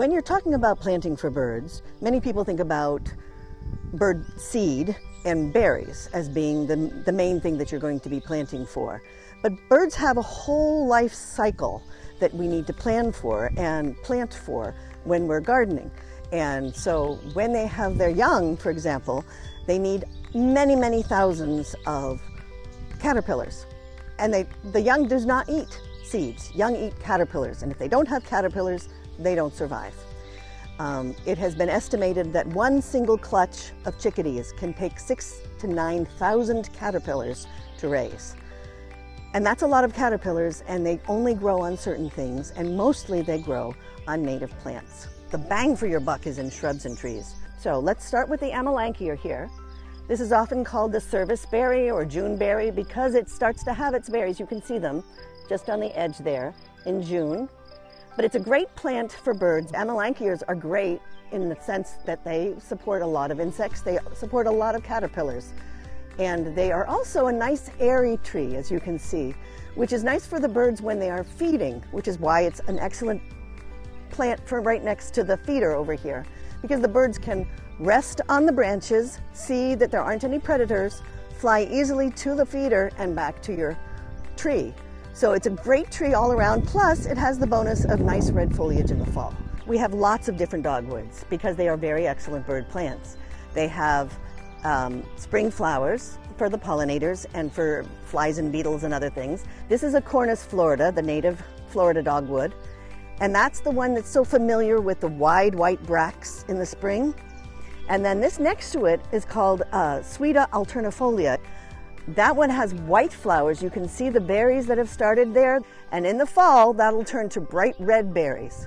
When you're talking about planting for birds, many people think about bird seed and berries as being the main thing that you're going to be planting for. But birds have a whole life cycle that we need to plan for and plant for when we're gardening. And so when they have their young, for example, they need many, many thousands of caterpillars. And the young does not eat seeds. Young eat caterpillars. And if they don't have caterpillars, they don't survive. It has been estimated that one single clutch of chickadees can take 6,000 to 9,000 caterpillars to raise. And that's a lot of caterpillars, and they only grow on certain things, and mostly they grow on native plants. The bang for your buck is in shrubs and trees. So let's start with the Amelanchier here. This is often called the service berry or June berry because it starts to have its berries. You can see them just on the edge there in June. But it's a great plant for birds. Amelanchiers are great in the sense that they support a lot of insects. They support a lot of caterpillars. And they are also a nice airy tree, as you can see, which is nice for the birds when they are feeding, which is why it's an excellent plant for right next to the feeder over here, because the birds can rest on the branches, see that there aren't any predators, fly easily to the feeder and back to your tree. So it's a great tree all around, plus it has the bonus of nice red foliage in the fall. We have lots of different dogwoods because they are very excellent bird plants. They have spring flowers for the pollinators and for flies and beetles and other things. This is a Cornus florida, the native Florida dogwood. And that's the one that's so familiar with the wide white bracts in the spring. And then this next to it is called Suida alternifolia. That one has white flowers. You can see the berries that have started there. And in the fall, that'll turn to bright red berries.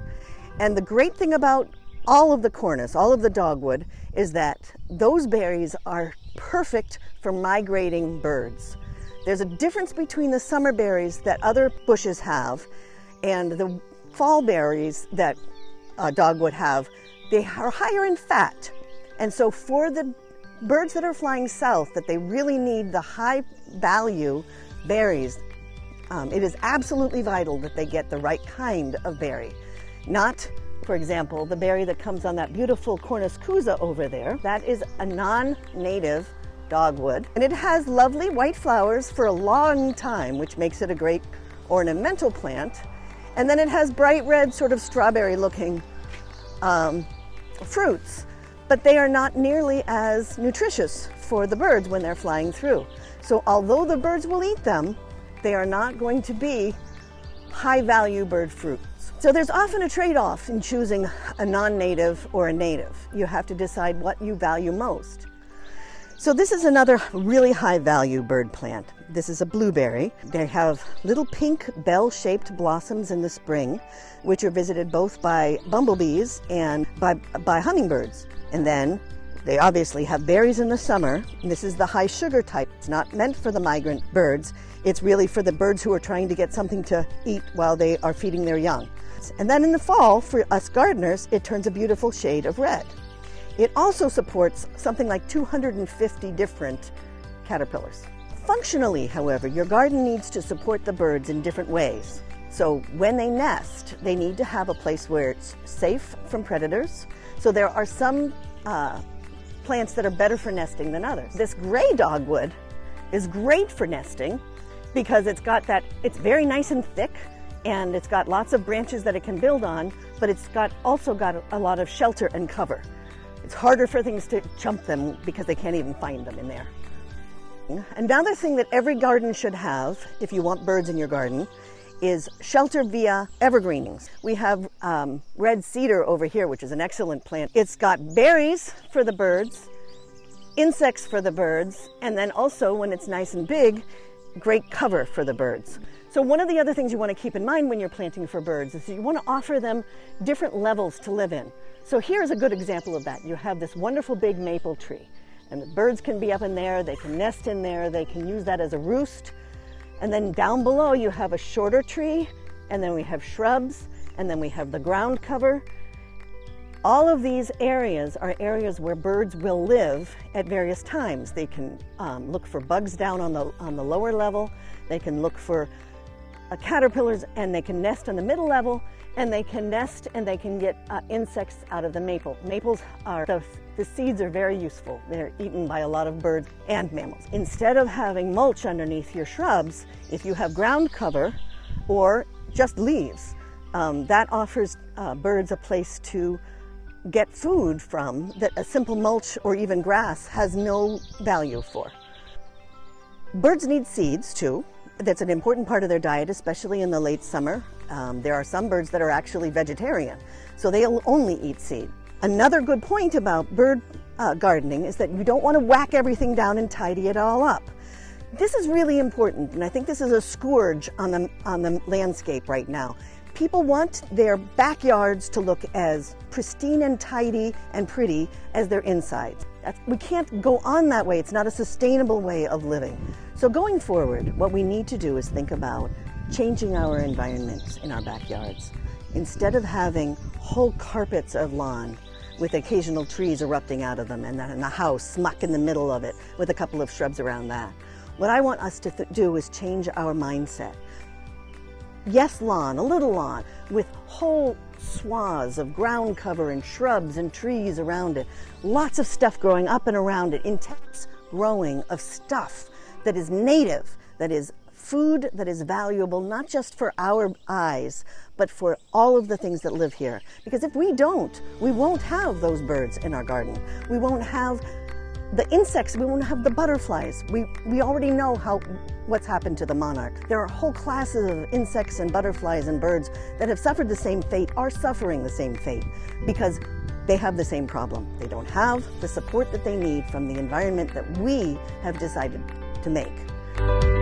And the great thing about all of the Cornus, all of the dogwood, is that those berries are perfect for migrating birds. There's a difference between the summer berries that other bushes have and the fall berries that dogwood have. They are higher in fat. And so for the birds that are flying south, that they really need the high value berries, it is absolutely vital that they get the right kind of berry. Not, for example, the berry that comes on that beautiful Cornus cousa over there. That is a non-native dogwood. And it has lovely white flowers for a long time, which makes it a great ornamental plant. And then it has bright red, sort of strawberry looking fruits. But they are not nearly as nutritious for the birds when they're flying through. So although the birds will eat them, they are not going to be high-value bird fruits. So there's often a trade-off in choosing a non-native or a native. You have to decide what you value most. So this is another really high-value bird plant. This is a blueberry. They have little pink bell-shaped blossoms in the spring, which are visited both by bumblebees and by hummingbirds. And then they obviously have berries in the summer. This is the high sugar type. It's not meant for the migrant birds. It's really for the birds who are trying to get something to eat while they are feeding their young. And then in the fall, for us gardeners, it turns a beautiful shade of red. It also supports something like 250 different caterpillars. Functionally, however, your garden needs to support the birds in different ways. So when they nest, they need to have a place where it's safe from predators. So there are some plants that are better for nesting than others. This gray dogwood is great for nesting because it's very nice and thick, and it's got lots of branches that it can build on, but it's also got a lot of shelter and cover. It's harder for things to jump them because they can't even find them in there. Another thing that every garden should have, if you want birds in your garden, is shelter via evergreenings. We have red cedar over here, which is an excellent plant. It's got berries for the birds, insects for the birds, and then also, when it's nice and big, great cover for the birds. So one of the other things you want to keep in mind when you're planting for birds is that you want to offer them different levels to live in. So here's a good example of that. You have this wonderful big maple tree, and the birds can be up in there, they can nest in there, they can use that as a roost. And then down below you have a shorter tree, and then we have shrubs, and then we have the ground cover. All of these areas are areas where birds will live at various times. They can look for bugs down on the lower level. They can look for caterpillars, and they can nest on the middle level, and they can nest and they can get insects out of the maple. Maples are, the seeds are very useful. They're eaten by a lot of birds and mammals. Instead of having mulch underneath your shrubs, if you have ground cover or just leaves, that offers birds a place to get food from that a simple mulch or even grass has no value for. Birds need seeds too. That's an important part of their diet, especially in the late summer. There are some birds that are actually vegetarian, so they'll only eat seed. Another good point about bird gardening is that you don't want to whack everything down and tidy it all up. This is really important, and I think this is a scourge on the landscape right now. People want their backyards to look as pristine and tidy and pretty as their insides. We can't go on that way. It's not a sustainable way of living. So going forward, what we need to do is think about changing our environments in our backyards. Instead of having whole carpets of lawn with occasional trees erupting out of them and then a house smack in the middle of it with a couple of shrubs around that, what I want us to do is change our mindset. Yes, lawn, a little lawn, with whole swaths of ground cover and shrubs and trees around it. Lots of stuff growing up and around it, intense growing of stuff that is native, that is food that is valuable, not just for our eyes, but for all of the things that live here. Because if we don't, we won't have those birds in our garden. We won't have the insects, we won't have the butterflies. We already know what's happened to the monarch. There are whole classes of insects and butterflies and birds that have suffered the same fate, are suffering the same fate, because they have the same problem. They don't have the support that they need from the environment that we have decided to make.